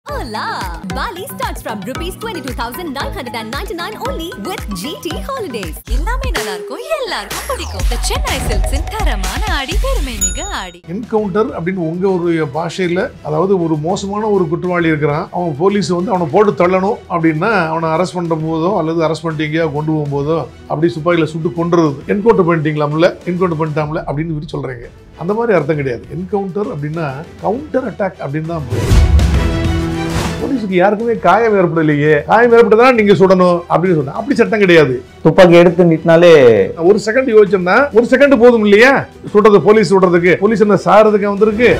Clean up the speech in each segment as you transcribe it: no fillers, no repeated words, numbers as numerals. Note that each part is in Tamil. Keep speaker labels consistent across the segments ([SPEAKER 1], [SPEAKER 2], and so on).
[SPEAKER 1] Hola! Bali starts from rupees 22,999 only with GT Holidays. எல்லாமே நல்லா இருக்கும், எல்லாருக்கும் பிடிக்கும். The Chennai Silks in தரமான ஆடி, பெருமை மிக ஆடி.
[SPEAKER 2] என்கவுண்டர் அப்படின்னு உங்க ஒரு பாஷையில, அதாவது ஒரு மோசமான ஒரு குற்றவாளி இருக்கிறான், அவன் போலீஸ் வந்து அவனை போட்டு தள்ளணும் அப்படின்னா அவனை அரெஸ்ட் பண்ணுற போதோ அல்லது அரெஸ்ட் பண்ணிட்டு எங்கேயா கொண்டு போகும்போதோ அப்படி துப்பாக்கியில் சுட்டு கொண்டுறது. என்கவுண்டர் பண்ணிட்டீங்களாம்ல, என்கவுண்டர் பண்ணிட்டாம்ல அப்படின்னு சொல்றீங்க. அந்த மாதிரி அர்த்தம் கிடையாது. என்கவுண்டர் அப்படின்னா கவுண்டர் அட்டாக் அப்படின்னு தான். போலீஸுக்கு யாருக்குமே காயம் ஏற்படலையே, காயம் ஏற்பட்டதான் நீங்க சுடணும் அப்படின்னு சொன்ன அப்படி சட்டம் கிடையாது.
[SPEAKER 3] துப்பாக்கி எடுத்து நிட்டினாலே
[SPEAKER 2] ஒரு செகண்ட் யோசிச்சோம்னா ஒரு செகண்ட் போதும் இல்லையா சுடுறது, போலீஸ் சுடுறதுக்கு. போலீஸ் என்ன சாரதுக்கு வந்திருக்கு.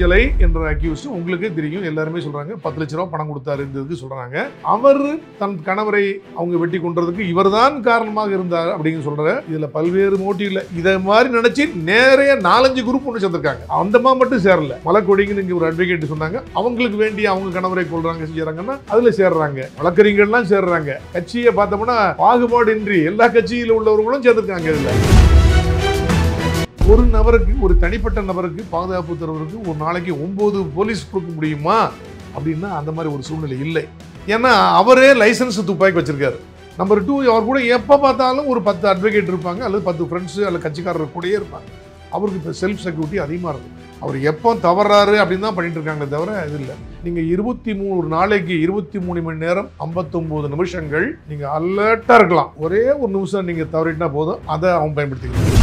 [SPEAKER 2] அஞ்சலை என்ற அக்யூஸ்ட் உங்களுக்கு தெரியும், எல்லாருமே சொல்றாங்க 10 லட்ச ரூபாய் பணம் கொடுத்தாருன்றதுக்கு சொல்றாங்க. அவர் தன் கணவரை அவங்க வெட்டி கொன்றதுக்கு இவர்தான் காரணமாக இருந்தார் அப்படின்னு சொல்ற. இதுல பல்வேறு மோட்டிவ் இல்ல. இதை மாதிரி நினைச்சு நேரைய 4-5 குரூப் ஒன்று சேர்ந்திருக்காங்க. அந்தமா மட்டும் சேரல. மலக்கொடிங்கன்னு இங்க ஒரு அட்வொகேட் சொன்னாங்க, அவங்களுக்கு வேண்டிய அவங்க கணவரை கொள்றாங்க செஞ்சாங்கன்னா அதுல சேர்றாங்க. வழக்கறிஞர்கள்லாம் சேர்றாங்க. கட்சியை பார்த்தோம்னா பாகுபாடு இன்றி எல்லா கட்சியில உள்ளவர்களும் சேர்ந்திருக்காங்க. இதுல ஒரு நபருக்கு, ஒரு தனிப்பட்ட நபருக்கு பாதுகாப்பு தருவதற்கு ஒரு நாளைக்கு 9 போலீஸ் கொடுக்க முடியுமா அப்படின்னா அந்த மாதிரி ஒரு சூழ்நிலை இல்லை. ஏன்னா அவரே லைசன்ஸ் துப்பாக்கி வச்சிருக்காரு. நம்பர் 2, அவர் கூட எப்போ பார்த்தாலும் ஒரு 10 அட்வொகேட் இருப்பாங்க, அல்லது 10 ஃப்ரெண்ட்ஸு அல்லது கட்சிக்காரர் கூடயே இருப்பாங்க. அவருக்கு இப்போ செல்ஃப் செக்யூரிட்டி அதிகமாக இருக்கும். அவர் எப்போ தவறாரு அப்படின்னு தான் பண்ணிட்டு இருக்காங்களே தவிர இது இல்லை. நீங்கள் 23 நாளைக்கு 23 மணி நேரம் 59 நிமிஷங்கள் நீங்கள் அலர்ட்டாக இருக்கலாம். ஒரே ஒரு நிமிஷம் நீங்கள் தவறிட்டா போதும், அதை அவன் பயன்படுத்திக்கலாம்.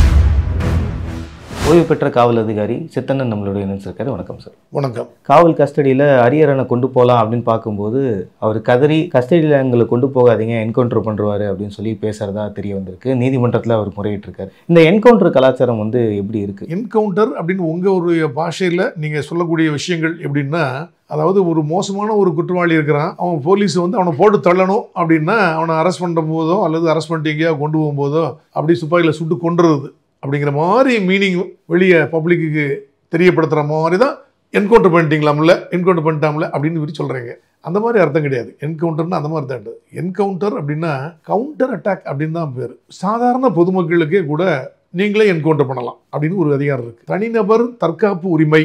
[SPEAKER 3] ஓய்வு பெற்ற காவல் அதிகாரி சித்தண்ணன் நம்மளுடைய இணைச்சிருக்காரு. வணக்கம் சார்.
[SPEAKER 2] வணக்கம்.
[SPEAKER 3] காவல் கஸ்டடியில் அரியரனை கொண்டு போகலாம் அப்படின்னு பார்க்கும்போது அவர் கதறி கஸ்டடியில் எங்களை கொண்டு போகாதீங்க, என்கவுண்டர் பண்ணுவார் அப்படின்னு சொல்லி பேசுகிறதா தெரிய வந்திருக்கு. நீதிமன்றத்தில் அவர் முறையிட்டிருக்காரு. இந்த என்கவுண்டர் கலாச்சாரம் வந்து எப்படி இருக்குது?
[SPEAKER 2] என்கவுண்டர் அப்படின்னு உங்கள் ஒரு பாஷையில் நீங்கள் சொல்லக்கூடிய விஷயங்கள் எப்படின்னா, அதாவது ஒரு மோசமான ஒரு குற்றவாளி இருக்கிறான், அவன் போலீஸ் வந்து அவனை போட்டு தள்ளணும் அப்படின்னா அவனை அரெஸ்ட் பண்ணுற போதோ அல்லது அரெஸ்ட் பண்ணிட்டு எங்கேயா கொண்டு போகும்போதோ அப்படி துப்பாக்கியில் சுட்டு கொண்டுறது அப்படிங்கிற மாதிரி மீனிங் வெளியே பப்ளிக்கு தெரியப்படுத்துகிற மாதிரி தான் என்கவுண்டர் பண்ணிட்டீங்களாம்ல, என்கவுண்டர் பண்ணிட்டாம்ல அப்படின்னு சொல்கிறீங்க. அந்த மாதிரி அர்த்தம் கிடையாது. என்கவுண்டர்னா அந்த மாதிரி தான். என்கவுண்டர் அப்படின்னா கவுண்டர் அட்டாக் அப்படின்னு தான் பேர். சாதாரண பொதுமக்களுக்கே கூட நீங்களே என்கவுண்டர் பண்ணலாம் அப்படின்னு ஒரு அதிகாரம் இருக்குது. தனிநபர் தற்காப்பு உரிமை,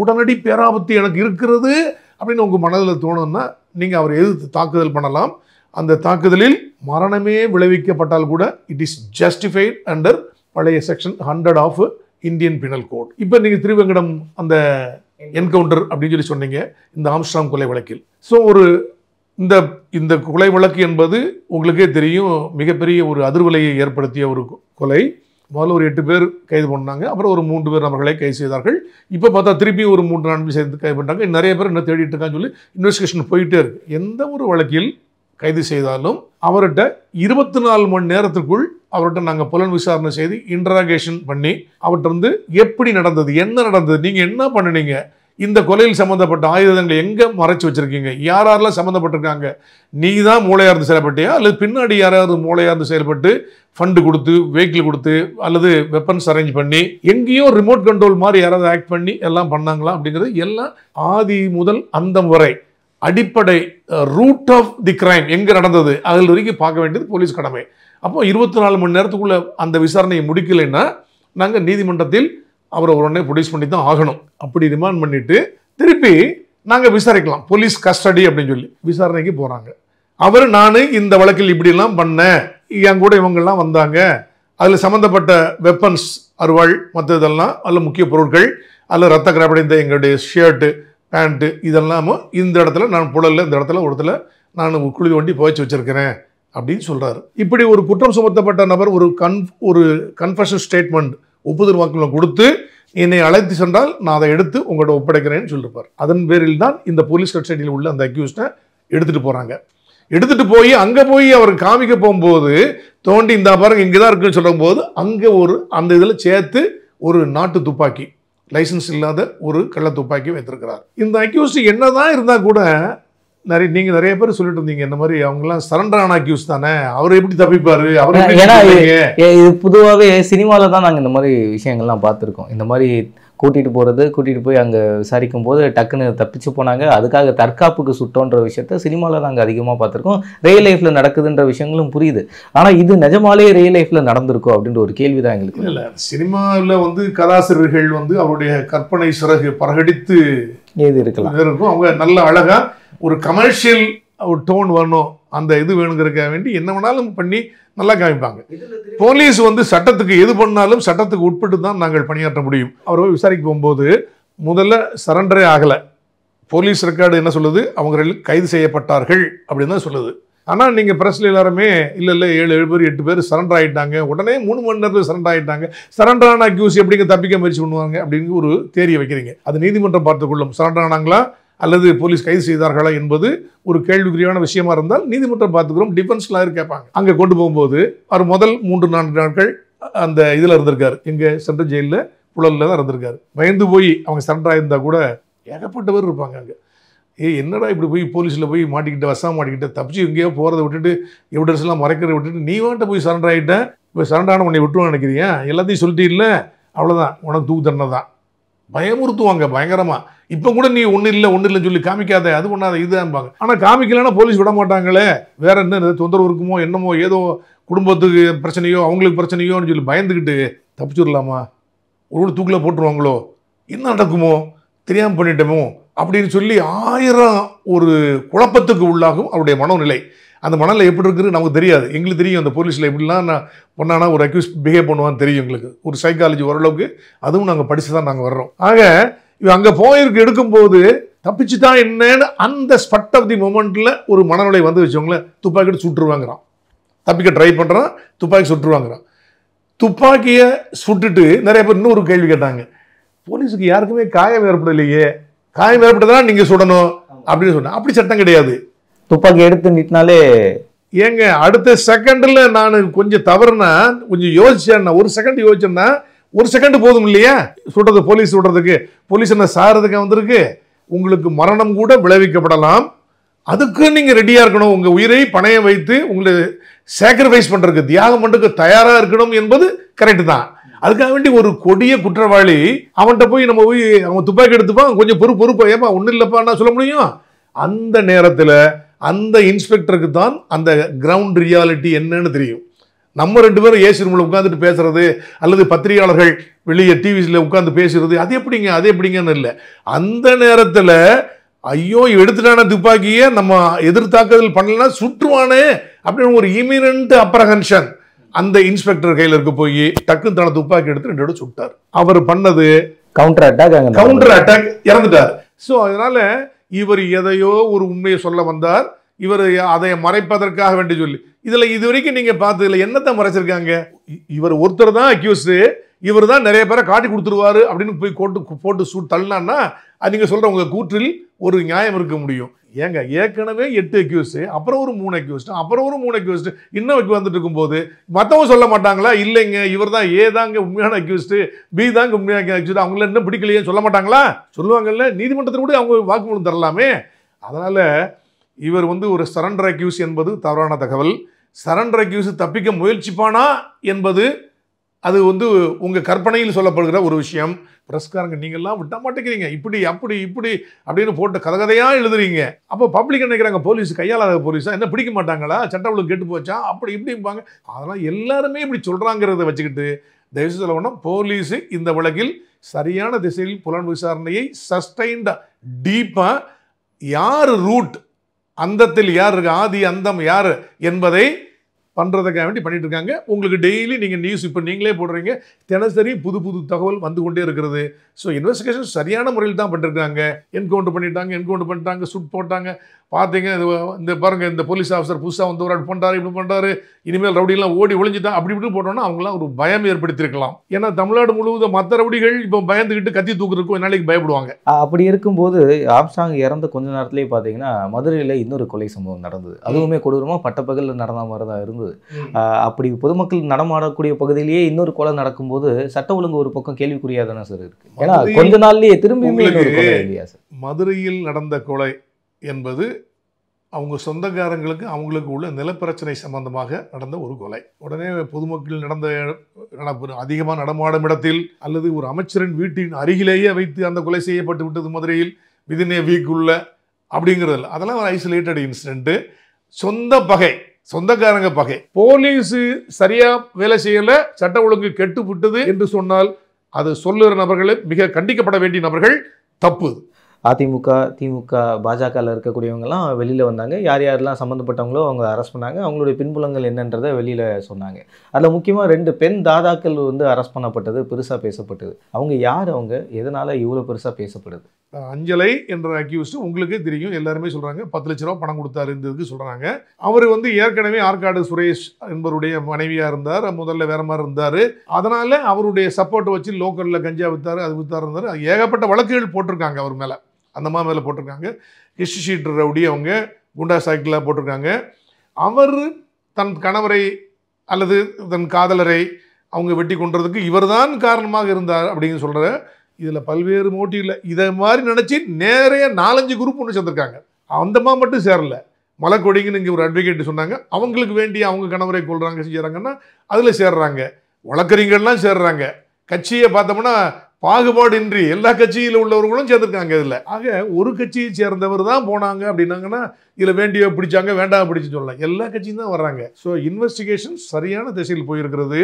[SPEAKER 2] உடனடி பேராபத்து எனக்கு இருக்கிறது அப்படின்னு உங்கள் மனதில் தோணுன்னா நீங்கள் அவரை எதிர்த்து தாக்குதல் பண்ணலாம். அந்த தாக்குதலில் மரணமே விளைவிக்கப்பட்டால் கூட இட் இஸ் ஜஸ்டிஃபைட் அண்டர் பழைய section 100 of Indian penal code. இப்போ நீங்கள் திருவெங்கடம் அந்த என்கவுண்டர் அப்படின்னு சொன்னீங்க இந்த ஆம்ஸ்ட்ராங் கொலை வழக்கில். ஸோ ஒரு இந்த கொலை வழக்கு என்பது உங்களுக்கே தெரியும், மிகப்பெரிய ஒரு அதிர்வலையை ஏற்படுத்திய ஒரு கொலை. முதல்ல ஒரு 8 பேர் கைது பண்ணாங்க, அப்புறம் ஒரு 3 பேர் நபர்களை கைது செய்தார்கள். இப்போ பார்த்தா திருப்பி ஒரு 3-4 பேர் சேர்ந்து கைது பண்ணாங்க. நிறைய பேர் இன்னும் தேடிட்டு இருக்கான்னு சொல்லி இன்வெஸ்டிகேஷன் போயிட்டே இருக்கு. எந்த ஒரு வழக்கில் கைது செய்தாலும் அவர்கிட்ட 24 மணி நேரத்துக்குள் அவர்கிட்ட நாங்கள் புலன் விசாரணை செய்து இன்ட்ராகேஷன் பண்ணி அவர்கிட்ட இருந்து எப்படி நடந்தது, என்ன நடந்தது, நீங்கள் என்ன பண்ணினீங்க, இந்த கொலையில் சம்மந்தப்பட்ட ஆயுதங்களை எங்கே மறைச்சி வச்சுருக்கீங்க, யாரெல்லாம் சம்மந்தப்பட்டிருக்காங்க, நீ தான் மூளையாக இருந்து செயல்பட்டியா அல்லது பின்னாடி யாராவது மூளையாக இருந்து செயல்பட்டு ஃபண்டு கொடுத்து வெஹிக்கிள் கொடுத்து அல்லது வெப்பன்ஸ் அரேஞ்ச் பண்ணி எங்கேயோ ரிமோட் கண்ட்ரோல் மாதிரி யாராவது ஆக்ட் பண்ணி எல்லாம் பண்ணாங்களா அப்படிங்கிறது எல்லாம் ஆதி முதல் அந்தம் வரை அடிப்படை ரூட் ஆஃப் தி கிரைம் எங்கே நடந்தது அதில் வரைக்கும் பார்க்க வேண்டியது போலீஸ் கடமை. அப்போ 24 மணி நேரத்துக்குள்ளே அந்த விசாரணையை முடிக்கலைன்னா நாங்கள் நீதிமன்றத்தில் அவரை உடனே ப்ரொடியூஸ் பண்ணி தான் ஆகணும். அப்படி ரிமாண்ட் பண்ணிவிட்டு திருப்பி நாங்கள் விசாரிக்கலாம். போலீஸ் கஸ்டடி அப்படின்னு சொல்லி விசாரணைக்கு போகிறாங்க. அவர் நான் இந்த வழக்கில் இப்படிலாம் பண்ணேன், என் கூட இவங்கெல்லாம் வந்தாங்க, அதில் சம்மந்தப்பட்ட வெப்பன்ஸ் அறுவாள் மற்ற இதெல்லாம் அதில் முக்கிய பொருட்கள் அதில் ரத்த கிராப்படைந்த எங்களுடைய ஷர்ட்டு பேண்ட்டு இதெல்லாமும் இந்த இடத்துல நான் புழலில் இந்த இடத்துல ஒருத்தல நான் குழி வண்டி புதைச்சி வச்சிருக்கிறேன் அப்படின்னு சொல்கிறாரு. இப்படி ஒரு குற்றம் சுமத்தப்பட்ட நபர் ஒரு கன்ஃபெஷன் ஸ்டேட்மெண்ட் ஒப்புதல் வாக்குமூலம் கொடுத்து என்னை அழைத்து சென்றால் நான் அதை எடுத்து உங்கள்கிட்ட ஒப்படைக்கிறேன்னு சொல்லியிருப்பார். அதன் பேரில் தான் இந்த போலீஸ் கஸ்டடியில் உள்ள அந்த அக்யூஸ்டை எடுத்துகிட்டு போகிறாங்க. எடுத்துகிட்டு போய் அங்கே போய் அவர் காமிக்க போகும்போது தோண்டி இந்த பாருங்க இங்கே தான் இருக்குன்னு சொல்லும் போது அங்கே அந்த இதில் சேர்த்து ஒரு நாட்டு துப்பாக்கி, லைசன்ஸ் இல்லாத ஒரு கள்ள துப்பாக்கி வைத்திருக்கிறார். இந்த அக்யூஸ்ட் என்னதான் இருந்தால் கூட நீங்கள் நிறைய பேர் சொல்லிட்டு இருந்தீங்க இந்த மாதிரி அவங்கெல்லாம் சரண்டர் ஆன அக்யூஸ் தானே, அவர் எப்படி தப்பிப்பாரு, அவர்
[SPEAKER 3] இது பொதுவாகவே சினிமாவில் தான் நாங்கள் இந்த மாதிரி விஷயங்கள்லாம் பார்த்துருக்கோம். இந்த மாதிரி கூட்டிகிட்டு போய் அங்கே விசாரிக்கும் போது டக்குன்னு தப்பிச்சு போனாங்க, அதுக்காக தற்காப்புக்கு சுட்டோன்ற விஷயத்த சினிமாவில் நாங்கள் அதிகமாக பார்த்துருக்கோம். ரியல் லைஃப்பில் நடக்குதுன்ற விஷயங்களும் புரியுது. ஆனால் இது நிஜமாலே ரியல் லைஃப்பில் நடந்திருக்கும் அப்படின்ற ஒரு கேள்வி தான் எங்களுக்கு.
[SPEAKER 2] இல்லை, சினிமாவில் கதாசிரியர்கள் அவருடைய கற்பனை சிறகு பறகடித்து
[SPEAKER 3] இது இருக்கலாம்
[SPEAKER 2] இருக்கும். அவங்க நல்ல அழகா ஒரு கமர்ஷியல் ஒரு டோன் வரணும், அந்த இது வேணுங்கிறதுக்காக வேண்டி என்ன வேணாலும் பண்ணி நல்லா காமிப்பாங்க. போலீஸ் வந்து சட்டத்துக்கு எது பண்ணாலும் சட்டத்துக்கு உட்பட்டு தான் நாங்கள் பணியாற்ற முடியும். அவர் விசாரிக்க போகும்போது முதல்ல சரண்டரே ஆகலை. போலீஸ் ரெக்கார்டு என்ன சொல்லுது, அவங்க கைது செய்யப்பட்டார்கள் அப்படின்னு தான் சொல்லுது. ஆனால் நீங்கள் ப்ரெஸ்ல எல்லாருமே இல்லை 7 பேர் 8 பேர் சரண்டர் ஆகிட்டாங்க, உடனே 3 மணி நேரத்தில் சரண்டர் ஆகிட்டாங்க, சரண்டரான அக்யூஸ் எப்படிங்க தப்பிக்க முயற்சி பண்ணுவாங்க அப்படின்னு ஒரு தேரியை வைக்கிறீங்க. அது நீதிமன்றம் பார்த்துக்கொள்ளும். சரண்டர் ஆனாங்களா அல்லது போலீஸ் கைது செய்தார்களா என்பது ஒரு கேள்விக்குறியான விஷயமா இருந்தால் நீதிமன்றம் பார்த்துக்கிறோம், டிஃபென்ஸ் லாயர் கேட்பாங்க. அங்கே கொண்டு போகும்போது அவர் முதல் 3-4 நாட்கள் அந்த இதில் இருந்திருக்காரு, எங்கள் சென்ட்ரல் ஜெயிலில் புழலில் தான் இருந்திருக்காரு. பயந்து போய் அவங்க சரண்டர் ஆகியிருந்தா கூட ஏகப்பட்ட பேர் இருப்பாங்க அங்கே. என்னடா இப்படி போய் போலீஸில் போய் மாட்டிக்கிட்டு வசம் மாட்டிக்கிட்டு தப்பிச்சு எங்கேயோ போகிறத விட்டுட்டு எவிடன்ஸ்லாம் மறைக்கிறத விட்டுட்டு நீ வாட்ட போய் சரண்டர் ஆகிட்டேன், இப்போ சரண்டரான உன்னை விட்டுருவான்னு நினைக்கிறியா, எல்லாத்தையும் சொல்லிட்டு இல்லை அவ்வளோதான் உனக்கு தூக்கு தண்டனை தான். பயமுறுத்துவாங்க பயங்கரமாக. இப்போ கூட நீ ஒன்றும் இல்லைன்னு சொல்லி காமிக்காத, அது பண்ணாத, இதுதான்பாங்க. ஆனால் காமிக்கலன்னா போலீஸ் விட மாட்டாங்களே, வேற என்ன தொந்தரவு இருக்குமோ என்னமோ, ஏதோ குடும்பத்துக்கு பிரச்சனையோ அவங்களுக்கு பிரச்சனையோன்னு சொல்லி பயந்துக்கிட்டு தப்பிச்சுடலாமா, ஒரு தூக்கில் போட்டுருவாங்களோ, என்ன நடக்குமோ, தெரியாமல் பண்ணிட்டோமோ அப்படின்னு சொல்லி 1000 ஒரு குழப்பத்துக்கு உள்ளாகும் அவருடைய மனநிலை. அந்த மனநிலை எப்படி இருக்குது நமக்கு தெரியாது. எங்களுக்கு தெரியும் அந்த போலீஸில் எப்படிலாம் நான் பண்ணானா ஒரு அக்யூஸ் பிஹேவ் பண்ணுவான்னு தெரியும் எங்களுக்கு. ஒரு சைக்காலஜி ஓரளவுக்கு அதுவும் நாங்கள் படித்து தான் நாங்கள் வர்றோம். ஆக இவன் அங்கே போயிருக்கு எடுக்கும்போது தப்பிச்சு தான் என்னன்னு அந்த ஸ்பட் ஆஃப் தி மொமெண்ட்டில் ஒரு மனநிலை வந்து வச்சவங்களேன் துப்பாக்கிட்டு சுட்டுருவாங்கிறான். தப்பிக்க ட்ரை பண்ணுறான், துப்பாக்கி சுட்டுருவாங்கிறான். துப்பாக்கியை சுட்டுட்டு நிறைய பேர் இன்னொரு கேள்வி கேட்டாங்க, போலீஸுக்கு யாருக்குமே காயம் ஏற்படலையே, காயம் ஏற்பட்டதா நீங்கள் சுடணும் அப்படின்னு சொன்னேன். அப்படி சட்டம் கிடையாது. துப்பாக்கி எடுத்து நிட்டினாலே ஏங்க அடுத்த செகண்டில் நான் கொஞ்சம் தவறுனா கொஞ்சம் யோசிச்சேன்னா, ஒரு செகண்ட் யோசிச்சேன்னா, ஒரு செகண்ட் போதும் இல்லையா சுடுறது, போலீஸ் சுடுறதுக்கு. போலீஸ் என்ன சாகிறதுக்கு வந்திருக்கு, உங்களுக்கு மரணம் கூட விளைவிக்கப்படலாம், அதுக்கு நீங்கள் ரெடியாக இருக்கணும். உங்கள் உயிரை பணையம் வைத்து உங்களை சாக்ரிஃபைஸ் பண்ணுறதுக்கு, தியாகம் பண்ணுறதுக்கு தயாராக இருக்கணும் என்பது கரெக்டு தான். அதுக்காக வேண்டி ஒரு கொடிய குற்றவாளி அவன்கிட்ட போய் நம்ம போய் அவன் துப்பாக்கி எடுத்துப்பான், கொஞ்சம் பொறுப்பு ஏப்பா ஒன்றும் இல்லைப்பான்னா சொல்ல முடியும்? அந்த நேரத்தில் அந்த இன்ஸ்பெக்டருக்கு தான் அந்த கிரவுண்ட் ரியாலிட்டி என்னன்னு தெரியும். நம்ம 2 பேரும் ஏசி ரூமில் உட்காந்துட்டு பேசுறது அல்லது பத்திரிகையாளர்கள் வெளியே டிவிஸில் உட்காந்து பேசுறது அது எப்படிங்கன்னு இல்லை. அந்த நேரத்தில் ஐயோ எடுத்துட்டான துப்பாக்கியை நம்ம எதிர்த்தாக்குதல் பண்ணலன்னா சுற்றுவானே அப்படின்னு ஒரு இமினன்ட் அப்ரஹென்ஷன் அந்த இன்ஸ்பெக்டர் கையில் இருக்க போய் டக்குன்னு தன துப்பாக்கி எடுத்து 2 தடவை சுட்டார். அவர் பண்ணது கவுண்டர் அட்டாக், இறந்துட்டார். ஸோ அதனால இவர் எதையோ ஒரு உண்மையை சொல்ல வந்தார், இவர் அதை மறைப்பதற்காக வேண்டி சொல்லி இதில் இது வரைக்கும் நீங்கள் பார்த்ததில்ல என்னத்தை மறைச்சிருக்காங்க. இவர் ஒருத்தர் தான் அக்யூஸ்டு, இவர் தான் நிறைய பேரை காட்டி கொடுத்துருவாரு அப்படின்னு போய் போட்டு தள்ளினான்னா அது நீங்கள் சொல்கிற உங்கள் கூற்றில் ஒரு நியாயம் இருக்க முடியும். ஏங்க ஏற்கனவே 8 அக்யூஸ்டு, அப்புறம் ஒரு 3 அக்யூஸ்டு, அப்புறம் ஒரு 3 அக்யூஸ்டு இன்னும் வந்துட்டு இருக்கும்போது மற்றவங்க சொல்ல மாட்டாங்களா, இல்லைங்க இவர் தான் ஏ தாங்க உண்மையான அக்யூஸ்டு, பி தாங்க உண்மையான அக்யூஸ்டு, அவங்கள இன்னும் பிடிக்கலையே சொல்ல மாட்டாங்களா? சொல்லுவாங்கல்ல, நீதிமன்றத்தில் கூட அவங்க வாக்குமூலம் தரலாமே. அதனால் இவர் ஒரு சரண்டர் அக்யூஸ் என்பது தவறான தகவல். சரண்டர் அக்யூஸ் தப்பிக்க முயற்சிப்பானா என்பது அது உங்கள் கற்பனையில் சொல்லப்படுகிற ஒரு விஷயம். பிரஸ்காரங்க நீங்கள்லாம் விட்ட மாட்டேங்கிறீங்க, இப்படி அப்படின்னு போட்டு கதையாக எழுதுறீங்க. அப்போ பப்ளிக் நினைக்கிறாங்க போலீஸ் கையாளாத போலீஸா, என்ன பிடிக்க மாட்டாங்களா, சட்டம் ஒழுங்கு கெட்டு போச்சா, அப்படி இப்படிம்பாங்க. அதெல்லாம் எல்லாருமே இப்படி சொல்கிறாங்கிறத வச்சுக்கிட்டு தயவு சொல்ல வேணும், போலீஸு இந்த வழக்கில் சரியான திசையில் புலன் விசாரணையை சஸ்டைன்டா டீப்பாக யார் ரூட் அந்தத்தில் யார் இருக்கு, ஆதி அந்தம் யார் என்பதை பண்ணுறதுக்காக வேண்டி பண்ணிட்டு இருக்காங்க. உங்களுக்கு டெய்லி நீங்கள் நியூஸ் இப்போ நீங்களே போடுறீங்க, தினசரி புது தகவல் வந்து கொண்டே இருக்கிறது. ஸோ இன்வெஸ்டிகேஷன் சரியான முறையில் தான் பண்ணிருக்காங்க. என்கவுண்டர் பண்ணிட்டாங்க, சுட் போட்டாங்க. பார்த்தீங்க இந்த பாருங்கள், இந்த போலீஸ் ஆஃபீஸர் புதுசாக வந்து ஒரு பண்ணுறாரு, இப்படி பண்ணுறாரு, இனிமேல் ரவுடிலாம் ஓடி ஒளிஞ்சிட்டான் அப்படி இப்படி போட்டோன்னா அவங்களாம் ஒரு பயம் ஏற்படுத்தியிருக்கலாம். ஏன்னா தமிழ்நாடு முழுவதும் மற்ற ரவுடிகள் இப்போ பயந்துக்கிட்டு கத்தி தூக்குறதுக்கும் நாளைக்கு பயப்படுவாங்க.
[SPEAKER 3] அப்படி இருக்கும்போது ஆம்ஸ்ட்ராங் இறந்த கொஞ்ச நேரத்துலேயே பார்த்தீங்கன்னா மதுரையில் இன்னொரு கொலை சம்பவம் நடந்தது. அதுவுமே கொடூரமாக பட்டப்பகலில் நடந்த மாதிரி தான் இருந்தது. அப்படி பொதுமக்கள் நடமாடக்கூடிய பகுதியிலேயே இன்னொரு கொலை நடக்கும்போது சட்ட ஒழுங்கு ஒரு பக்கம் கேள்விக்குறியாக தானே சார் இருக்கு. ஏன்னா கொஞ்ச நாள்லயே திரும்பியுமே இல்லையா சார்?
[SPEAKER 2] மதுரையில் நடந்த கொலை என்பது அவங்க சொந்தக்காரங்களுக்கு அவங்களுக்கு உள்ள நிலப்பிரச்சனை சம்பந்தமாக நடந்த ஒரு கொலை. உடனே பொதுமக்கள் அதிகமாக நடமாடும் இடத்தில் அல்லது ஒரு அமைச்சரின் வீட்டின் அருகிலேயே வைத்து அந்த கொலை செய்யப்பட்டு விட்டது மதுரையில் விதின் ஏ வீக் உள்ள அப்படிங்கிறதில்ல. அதெல்லாம் ஒரு ஐசோலேட்டட் இன்சிடென்ட்டு. சொந்தக்காரங்க பகை, போலீஸு சரியா வேலை செய்யல, சட்ட ஒழுங்கு கெட்டு விட்டது என்று சொன்னால் அது சொல்லுகிற நபர்களே மிக கண்டிக்கப்பட வேண்டிய நபர்கள். தப்பு.
[SPEAKER 3] அதிமுக, திமுக, பாஜகவில் இருக்கக்கூடியவங்கலாம் வெளியில் வந்தாங்க. யார் யாரெல்லாம் சம்மந்தப்பட்டவங்களோ அவங்க அரெஸ்ட் பண்ணாங்க. அவங்களுடைய பின்புலங்கள் என்னன்றதை வெளியில் சொன்னாங்க. அதில் முக்கியமாக 2 பெண் தாதாக்கள் வந்து அரெஸ்ட் பண்ணப்பட்டது பெருசாக பேசப்பட்டது. அவங்க யார்? அவங்க எதனால் இவ்வளோ பெருசாக பேசப்படுது?
[SPEAKER 2] அஞ்சலை என்ற அக்யூஸ்ட் உங்களுக்கே தெரியும், எல்லாருமே சொல்கிறாங்க 10 லட்ச ரூபா பணம் கொடுத்தாரு இருந்ததுக்கு சொல்கிறாங்க. அவர் வந்து ஏற்கனவே ஆற்காடு சுரேஷ் என்பவருடைய மனைவியாக இருந்தார். முதல்ல வேற மாதிரி இருந்தார். அதனால் அவருடைய சப்போர்ட்டை வச்சு லோக்கலில் கஞ்சா விற்றாரு, அது விற்றாரு இருந்தார். ஏகப்பட்ட வழக்குகள் போட்டிருக்காங்க அவர் மேலே, அந்த மாதிரி மேலே போட்டிருக்காங்க. ஹிஸ்ட்ரி ஷீட் ரவுடி அவங்க குண்டா சைக்கிளாக போட்டிருக்காங்க. அவர் தன் கணவரை அல்லது தன் காதலரை அவங்க வெட்டி கொன்றதுக்கு இவர்தான் காரணமாக இருந்தார் அப்படின்னு சொல்கிற இதில் பல்வேறு மோட்டிவ் இல்லை. இதை மாதிரி நினச்சி நிறைய 4-5 குரூப் ஒன்று சேர்ந்துருக்காங்க. அந்தமா மட்டும் சேரல, மலைக்கொடிங்கன்னு இங்கே ஒரு அட்வொகேட் சொன்னாங்க. அவங்களுக்கு வேண்டி அவங்க கணவரை கொள்றாங்க செய்கிறாங்கன்னா அதில் சேர்றாங்க. வழக்கறிஞர்கள்லாம் சேர்றாங்க. கட்சியை பார்த்தோம்னா பாகுபாடின்றி எல்லா கட்சியில் உள்ளவர்களும் சேர்ந்துருக்காங்க இதில். ஆக ஒரு கட்சியை சேர்ந்தவர் தான் போனாங்க அப்படின்னாங்கன்னா இதில் வேண்டிய பிடிச்சாங்க, வேண்டாம் பிடிச்சு சொல்லலாம். எல்லா கட்சியும் தான் வர்றாங்க. ஸோ இன்வெஸ்டிகேஷன் சரியான திசையில் போயிருக்கிறது.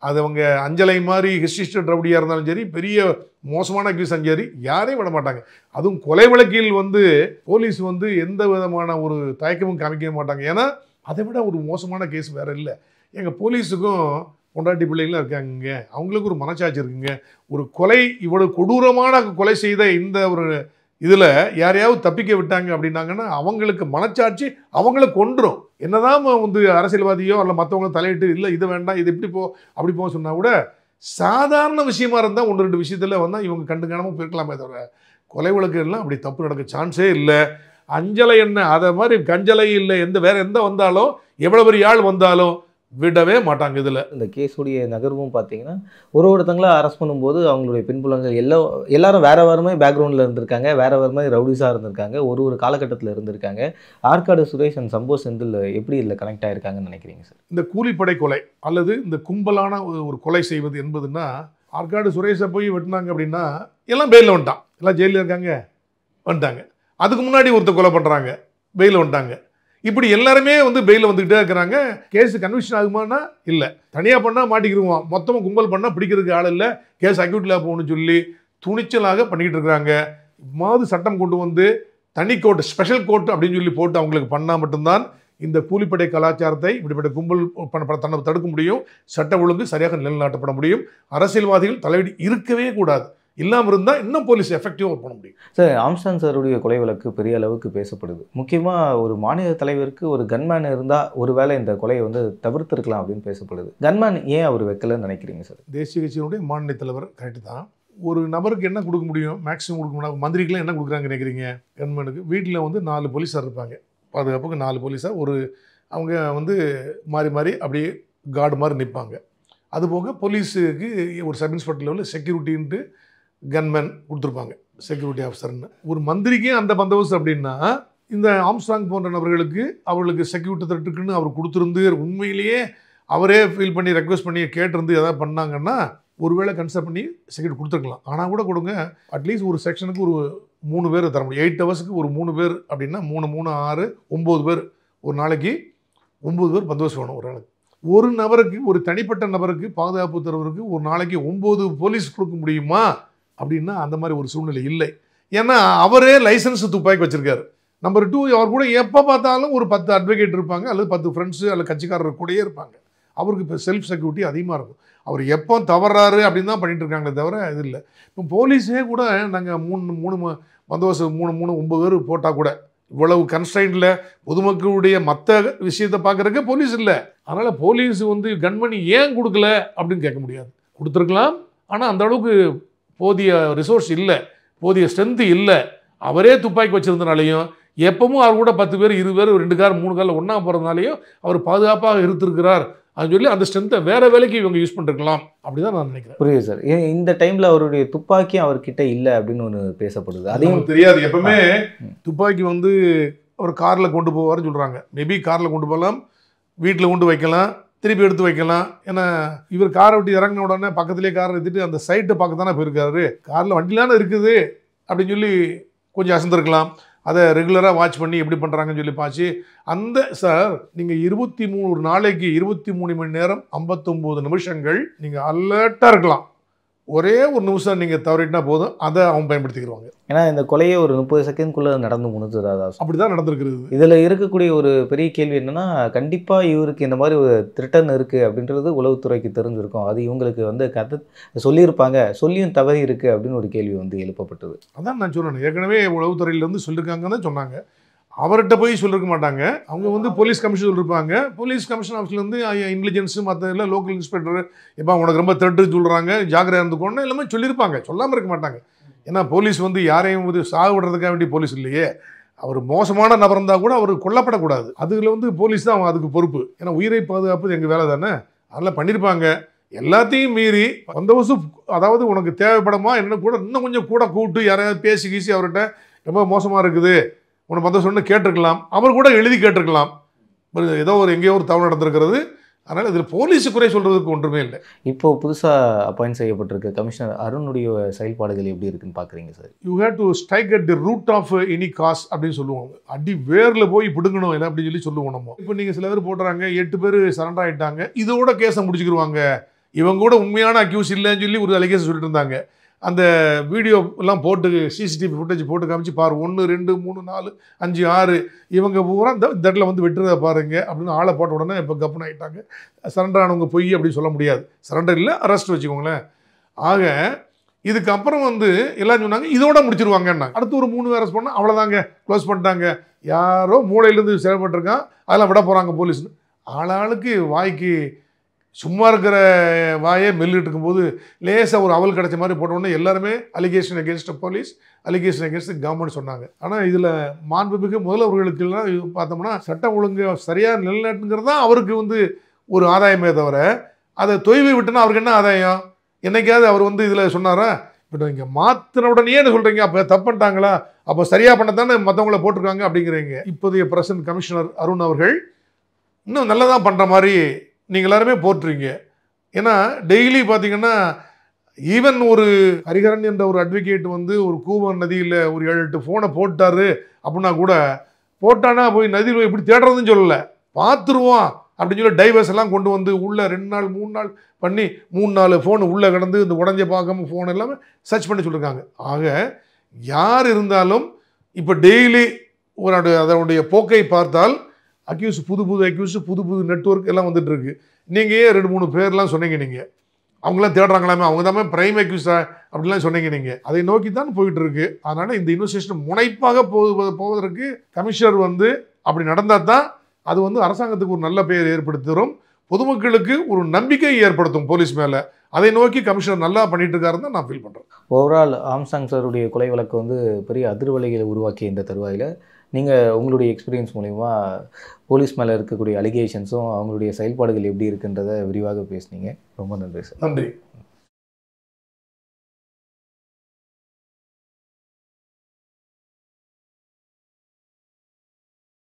[SPEAKER 2] அது அவங்க அஞ்சலை மாதிரி ஹிஸ்ட்ரி ரவுடியாக இருந்தாலும் சரி, பெரிய மோசமான அக்யூஸ் சரி, யாரையும் விட மாட்டாங்க. அதுவும் கொலை வழக்கில் வந்து போலீஸ் வந்து எந்த விதமான ஒரு தயக்கமும் காமிக்க மாட்டாங்க. ஏன்னா அதை விட ஒரு மோசமான கேஸ் வேறு இல்லை. எங்கள் போலீஸுக்கும் பொண்டாட்டி பிள்ளைகளாம் இருக்காங்க, அவங்களுக்கு ஒரு மனச்சாட்சி இருக்குங்க. ஒரு கொலை இவ்வளவு கொடூரமான கொலை செய்த இந்த ஒரு இதில் யாரையாவது தப்பிக்க விட்டாங்க அப்படின்னாங்கன்னா அவங்களுக்கு மனச்சாட்சி அவங்கள கொன்றும். என்னதான் வந்து அரசியல்வாதியோ அல்ல மற்றவங்க தலையிட்டு இல்லை இது வேண்டாம், இது இப்படி போ அப்படி போக சொன்னால் கூட சாதாரண விஷயமா இருந்தால் 1-2 விஷயத்தில் வந்தால் இவங்க கண்டுக்காமல் போயிருக்கலாமே தவிர கொலை வழக்குகள்லாம் அப்படி தப்பு நடக்க சான்ஸே இல்லை. அஞ்சலை என்ன அதை மாதிரி கஞ்சலை இல்லை, வேற எந்த வந்தாலும் எவ்வளோ பெரிய ஆள் வந்தாலும் விடவே மாட்டாங்க. இதில்
[SPEAKER 3] இந்த கேஸுடைய நகர்வும் பார்த்தீங்கன்னா ஒருத்தங்களா அரெஸ்ட் பண்ணும்போது அவங்களுடைய பின்புலங்கள் எல்லாரும் வேற மாதிரி பேக்ரவுண்டில் இருந்திருக்காங்க, வேற மாதிரி ரவுடிஸாக இருந்திருக்காங்க, ஒரு காலகட்டத்தில் இருந்திருக்காங்க. ஆற்காடு சுரேஷ் அண்ட் சம்போ செந்தில் எப்படி இதில் கனெக்ட் ஆகிருக்காங்கன்னு நினைக்கிறீங்க சார்?
[SPEAKER 2] இந்த கூலிப்படை கொலை அல்லது இந்த கும்பலான ஒரு கொலை செய்வது என்பதுன்னா, ஆற்காடு சுரேஷை போய் வெட்டினாங்க அப்படின்னா எல்லாம் பெயிலில் வந்துட்டான், எல்லாம் ஜெயிலில் இருக்காங்க வந்துட்டாங்க. அதுக்கு முன்னாடி ஒருத்தர் கொலை பண்ணுறாங்க, பெயிலில் வந்துட்டாங்க. இப்படி எல்லாருமே வந்து பெயிலில் வந்துக்கிட்டே இருக்கிறாங்க. கேஸ் கன்விக்ஷன் ஆகுமானா இல்லை, தனியாக பண்ணால் மாட்டிக்கிடுவான், மொத்தமாக கும்பல் பண்ணால் பிடிக்கிறதுக்கு ஆள் இல்லை, கேஸ் அக்யூட்டில் போகணும்னு சொல்லி துணிச்சலாக பண்ணிக்கிட்டு இருக்கிறாங்க. மாது சட்டம் கொண்டு வந்து தனி கோர்ட், ஸ்பெஷல் கோர்ட் அப்படின்னு சொல்லி போட்டு அவங்களுக்கு பண்ணால் மட்டும்தான் இந்த கூலிப்படை கலாச்சாரத்தை இப்படிப்பட்ட கும்பல் தன்னை தடுக்க முடியும், சட்ட ஒழுங்கு சரியாக நிலைநாட்டப்பட முடியும். அரசியல்வாதிகள் தலையீடு இருக்கவே கூடாது. இல்லாமல் இருந்தால் இன்னும் போலீஸ் எஃபெக்டிவாக ஒர்க் பண்ண முடியும்.
[SPEAKER 3] சார், ஆம்ஸ்ட்ராங் சாருடைய கொலை வழக்கு பெரிய அளவுக்கு பேசப்படுது. முக்கியமாக ஒரு மாநில தலைவருக்கு ஒரு கன்மேன் இருந்தால் ஒருவேளை இந்த கொலையை வந்து தவிர்த்திருக்கலாம் அப்படின்னு பேசப்படுது. கன்மேன் ஏன் அவர் வைக்கலன்னு நினைக்கிறீங்க சார்?
[SPEAKER 2] தேசிய கட்சியினுடைய மாநில தலைவர் கரெக்டு தான். ஒரு நபருக்கு என்ன கொடுக்க முடியும், மேக்ஸிமம் கொடுக்க முடியும். மந்திரிக்கெலாம் என்ன கொடுக்குறாங்க நினைக்கிறீங்க? கன்மேனுக்கு வீட்டில் வந்து 4 போலீஸார் இருப்பாங்க, பாதுகாப்புக்கு 4 போலீஸார். அவங்க வந்து மாறி மாறி அப்படியே கார்டு மாதிரி நிற்பாங்க. அதுபோக போலீஸுக்கு ஒரு சப் இன்ஸ்பெக்டர் லெவலில் செக்யூரிட்டின்ட்டு கன்மேன் கொடுத்துருப்பாங்க, செக்யூரிட்டி ஆஃபீஸர்னு. ஒரு மந்திரிக்கே அந்த பந்தோபஸ்து அப்படின்னா இந்த ஆம்ஸ்ட்ராங் போன்ற நபர்களுக்கு அவர்களுக்கு செக்யூரிட்டி த்ரெட்டுக்குன்னு அவர் கொடுத்துருந்து உண்மையிலேயே அவரே ஃபீல் பண்ணி ரெக்வஸ்ட் பண்ணி கேட்டிருந்து எதாவது பண்ணாங்கன்னா ஒருவேளை கன்சல்ட் பண்ணி செக்யூரிட்டி கொடுத்துருக்கலாம். ஆனால் கூட கொடுங்க, அட்லீஸ்ட் ஒரு செக்ஷனுக்கு ஒரு 3 பேர் தர முடியும். 8 ஹவர்ஸுக்கு ஒரு 3 பேர் அப்படின்னா 3, 3, 6, 9 பேர். ஒரு நாளைக்கு 9 பேர் பந்தோபஸ்து வேணும் ஒரு ஆளுக்கு. ஒரு நபருக்கு, ஒரு தனிப்பட்ட நபருக்கு பாதுகாப்பு தருவதற்கு ஒரு நாளைக்கு 9 போலீஸ் கொடுக்க முடியுமா அப்படின்னா அந்த மாதிரி ஒரு சூழ்நிலை இல்லை. ஏன்னா அவரே லைசன்ஸ் துப்பாக்கி வச்சிருக்காரு. நம்பர் 2, அவர் கூட எப்போ பார்த்தாலும் ஒரு 10 அட்வொகேட் இருப்பாங்க, அல்லது 10 ஃப்ரெண்ட்ஸு அல்லது கட்சிக்காரர் கூடயே இருப்பாங்க. அவருக்கு இப்போ செல்ஃப் செக்யூரிட்டி அதிகமாக இருக்கும். அவர் எப்போ தவறாரு அப்படின்னு தான் பண்ணிட்டு இருக்காங்களே தவிர இது இல்லை. இப்போ போலீஸே கூட நாங்கள் 3 பந்தோபஸ்து 3, 9 பேர் போட்டால் கூட இவ்வளவு கன்ஸ்ட்ரைண்டில் பொதுமக்களுடைய மற்ற விஷயத்தை பார்க்குறதுக்கு போலீஸ் இல்லை. அதனால் போலீஸ் வந்து கன்மணி ஏன் கொடுக்கல அப்படின்னு கேட்க முடியாது. கொடுத்துருக்கலாம், ஆனால் அந்த அளவுக்கு போதிய ரிசோர்ஸ் இல்லை, போதிய ஸ்ட்ரென்த்து இல்லை. அவரே துப்பாக்கி வச்சுருந்தனாலையும் எப்பவும் அவர் கூட 10 பேர் 20 பேர் 2 கார் 3 காரில் ஒன்றா போகிறதுனாலையும் அவர் பாதுகாப்பாக இருந்திருக்கிறார் அப்படின்னு சொல்லி அந்த ஸ்ட்ரென்த்தை வேறு வேலைக்கு இவங்க யூஸ் பண்ணிருக்கலாம் அப்படி தான் நான் நினைக்கிறேன்.
[SPEAKER 3] புரியுது சார். இந்த டைமில் அவருடைய துப்பாக்கியும் அவர்கிட்ட இல்லை அப்படின்னு ஒன்று பேசப்படுது. அதையும்
[SPEAKER 2] தெரியாது. எப்பவுமே துப்பாக்கி வந்து அவர் காரில் கொண்டு போவார்னு சொல்கிறாங்க. மேபி காரில் கொண்டு போகலாம், வீட்டில் கொண்டு வைக்கலாம், திருப்பி எடுத்து வைக்கலாம். ஏன்னா இவர் காரை விட்டு இறங்கின உடனே பக்கத்துலேயே காரை எடுத்துட்டு அந்த சைட்டை பார்க்க தானே போயிருக்காரு. காரில் வண்டிலான இருக்குது அப்படின்னு சொல்லி கொஞ்சம் அசந்திருக்கலாம். அதை ரெகுலராக வாட்ச் பண்ணி எப்படி பண்ணுறாங்கன்னு சொல்லி பார்த்து அந்த சார் நீங்கள் 23 நாளைக்கு 23 மணி நேரம் 59 நிமிஷங்கள் நீங்கள் அலர்ட்டாக இருக்கலாம். ஒரே ஒரு நிமிஷம் நீங்கள் தவறிட்டா போதும், அதை அவன் பயன்படுத்திக்கிடுவாங்க.
[SPEAKER 3] ஏன்னா இந்த கொலையை ஒரு 30 செகண்ட்குள்ளே நடந்து முடிஞ்சிடாதா?
[SPEAKER 2] அப்படி தான் நடந்திருக்கிறது.
[SPEAKER 3] இதில் இருக்கக்கூடிய ஒரு பெரிய கேள்வி என்னென்னா, கண்டிப்பாக இவருக்கு இந்த மாதிரி ஒரு த்ரிட்டன் இருக்குது அப்படின்றது உளவுத்துறைக்கு தெரிஞ்சிருக்கும். அது இவங்களுக்கு வந்து சொல்லியிருப்பாங்க, சொல்லியும் தவறி இருக்குது அப்படின்னு ஒரு கேள்வி வந்து எழுப்பப்பட்டது.
[SPEAKER 2] அதான் நான் சொன்னேன், ஏற்கனவே உளவுத்துறையிலேருந்து சொல்லியிருக்காங்க தான் சொன்னாங்க. அவர்கிட்ட போய் சொல்லிருக்க மாட்டாங்க. அவங்க வந்து போலீஸ் கமிஷன் சொல்லியிருப்பாங்க. போலீஸ் கமிஷன் ஆஃபீஸ்லேருந்து இன்டெலிஜென்ஸு மற்ற எல்லாம் லோக்கல் இன்ஸ்பெக்டர் இப்போ உனக்கு ரொம்ப த்ரெட்டு சொல்கிறாங்க, ஜாக்கிரதையாக இருந்துக்கோன்னு எல்லாமே சொல்லியிருப்பாங்க. சொல்லாமல் இருக்க மாட்டாங்க. ஏன்னா போலீஸ் வந்து யாரையும் வந்து சாக விடுறதுக்காக வேண்டிய போலீஸ் இல்லையே. அவர் மோசமான நபர் இருந்தால் கூட அவர் கொல்லப்படக்கூடாது. அதில் வந்து போலீஸ் தான் அதுக்கு பொறுப்பு. ஏன்னா உயிரை பாதுகாப்பது எங்கள் வேலை தானே. அதெல்லாம் பண்ணியிருப்பாங்க. எல்லாத்தையும் மீறி வந்தவசம், அதாவது உனக்கு தேவைப்படமா என்ன கூட இன்னும் கொஞ்சம் கூட கூப்பிட்டு யாரையாவது பேசி கீசி அவர்கிட்ட ரொம்ப மோசமாக இருக்குது உனக்கு வந்து சொன்ன கேட்டிருக்கலாம். அவர் கூட எழுதி கேட்டிருக்கலாம். ஏதோ ஒரு எங்கேயோ ஒரு தவறு நடந்திருக்கிறது. அதனால் இதில் போலீஸு குறை சொல்கிறதுக்கு ஒன்றுமே இல்லை.
[SPEAKER 3] இப்போது புதுசாக அப்பாயிண்ட் செய்யப்பட்டிருக்க கமிஷனர் அருணுடைய செயல்பாடுகள் எப்படி இருக்குன்னு பார்க்குறீங்க sir?
[SPEAKER 2] You have to strike at the root of any cause அப்படின்னு சொல்லுவாங்க. அடி வேரில் போய் பிடுங்கணும் இல்லை அப்படின்னு சொல்லுவோம் நம்ம. இப்போ நீங்கள் சில பேர் போடுறாங்க, 8 பேர் சரண்டர் ஆகிட்டாங்க, இதோட கேஸை முடிச்சுக்கிடுவாங்க, இவங்க கூட உண்மையான அக்யூஸ் இல்லைன்னு சொல்லி ஒரு அலிகேஷன் சொல்லிட்டு இருந்தாங்க. அந்த வீடியோ எல்லாம் போட்டு சிசிடிவி ஃபுட்டேஜ் போட்டு காமிச்சு பாரு, 1 2 3 4 5 6 இவங்க பூரா இந்த இடத்துல வந்து வெட்டுறதை பாருங்க அப்படின்னு ஆளை போட்ட உடனே இப்போ கப்புன்னு ஆகிட்டாங்க. சரண்டர் ஆனவங்க பொய் அப்படின்னு சொல்ல முடியாது. சரண்டர் இல்லை, அரெஸ்ட் வச்சுக்கோங்களேன். ஆக இதுக்கப்புறம் வந்து எல்லாம் சொன்னாங்க இதோட முடிச்சிருவாங்கன்னாங்க. அடுத்து ஒரு 3 அரெஸ்ட் பண்ணால் அவ்வளோதாங்க, க்ளோஸ் பண்ணிட்டாங்க. யாரோ மூளையிலேருந்து செயல்பட்டுருக்கான், அதெல்லாம் விட போகிறாங்க போலீஸ்னு. ஆளாளுக்கு வாய்க்கு சும்மா இருக்கிற வாயே மெல்லிட்டு இருக்கும்போது லேசாக ஒரு அவல் கிடைச்ச மாதிரி போட்டோன்னே எல்லாருமே allegation against police, allegation against government சொன்னாங்க. ஆனால் இதில் மாண்புமிகு முதல்வர்களுக்கெல்லாம் பார்த்தோம்னா சட்டம் ஒழுங்கு சரியாக நிலைநாட்டுங்கிறது தான் அவருக்கு வந்து ஒரு ஆதாயமே தவிர, அதை தொய்வு விட்டுனா அவருக்கு என்ன ஆதாயம்? என்னைக்காவது அவர் வந்து இதில் சொன்னாரா? இப்போ நீங்கள் மாற்றின உடனே என்ன சொல்கிறீங்க, அப்போ தப்புட்டாங்களா, அப்போ சரியாக பண்ண தானே மற்றவங்கள போட்டிருக்காங்க அப்படிங்கிறீங்க. இப்போதைய பிரசன்ட் கமிஷனர் அருண் அவர்கள் இன்னும் நல்லதாக பண்ணுற மாதிரி நீங்கள் எல்லாருமே போட்டுறீங்க. ஏன்னா டெய்லி பார்த்தீங்கன்னா ஈவன் ஒரு ஹரிஹரன் என்ற ஒரு அட்வொகேட் வந்து ஒரு கூவம் நதியில் ஒரு 7-8 ஃபோனை போட்டார் அப்படின்னா கூட, போட்டானா போய் நதியில் எப்படி தேடுறதுன்னு சொல்லலை, பார்த்துருவோம் அப்படின்னு சொல்லி டைவர்ஸ் எல்லாம் கொண்டு வந்து உள்ளே 2 நாள் 3 நாள் பண்ணி 3-4 ஃபோன் உள்ளே கிடந்து இந்த உடஞ்ச பார்க்காம ஃபோன் எல்லாமே சர்ச் பண்ணி சொல்லியிருக்காங்க. ஆக யார் இருந்தாலும் இப்போ டெய்லி ஒரு அதனுடைய போக்கை பார்த்தால் அக்யூஸ் புது அக்யூஸ் புது நெட்வொர்க் எல்லாம் வந்துட்டு இருக்கு. நீங்கள் ஏன் 2-3 பேர்லாம் சொன்னீங்க, நீங்கள் அவங்களாம் தேடுறாங்களாமே, அவங்க தான் பிரைம் அக்யூஸா அப்படிலாம் சொன்னீங்க. நீங்கள் அதை நோக்கி தான் போயிட்டு இருக்கு. அதனால் இந்த இன்வெஸ்டிகேஷன் முனைப்பாக போவதற்கு கமிஷனர் வந்து அப்படி நடந்தால் தான் அது வந்து அரசாங்கத்துக்கு ஒரு நல்ல பெயர் ஏற்படுத்தும், பொதுமக்களுக்கு ஒரு நம்பிக்கை ஏற்படுத்தும் போலீஸ் மேலே. அதை நோக்கி கமிஷனர் நல்லா பண்ணிட்டு இருக்காருன்னு தான் நான் ஃபீல் பண்ணுறேன்.
[SPEAKER 3] ஓவரால் ஆம்சாங் சாருடைய கொலை வழக்கு வந்து பெரிய அதிர்வலைகளை உருவாக்கிய இந்த தருவாயில் நீங்கள் உங்களுடைய எக்ஸ்பீரியன்ஸ் மூலிமா போலீஸ் மேலே இருக்கக்கூடிய அலிகேஷன்ஸும் அவங்களுடைய செயல்பாடுகள் எப்படி இருக்குன்றதை விரிவாக பேசுனீங்க. ரொம்ப நன்றி சார்.
[SPEAKER 2] நன்றி.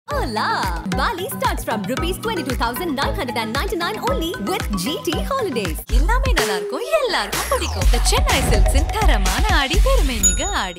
[SPEAKER 1] Hola! Bali starts from ₹22,999 only with GT Holidays. எல்லாமே நல்லா இருக்கும், எல்லாருக்கும் பிடிக்கும். The Chennai Silks in தரமான ஆடி பெருமை மிக ஆடி.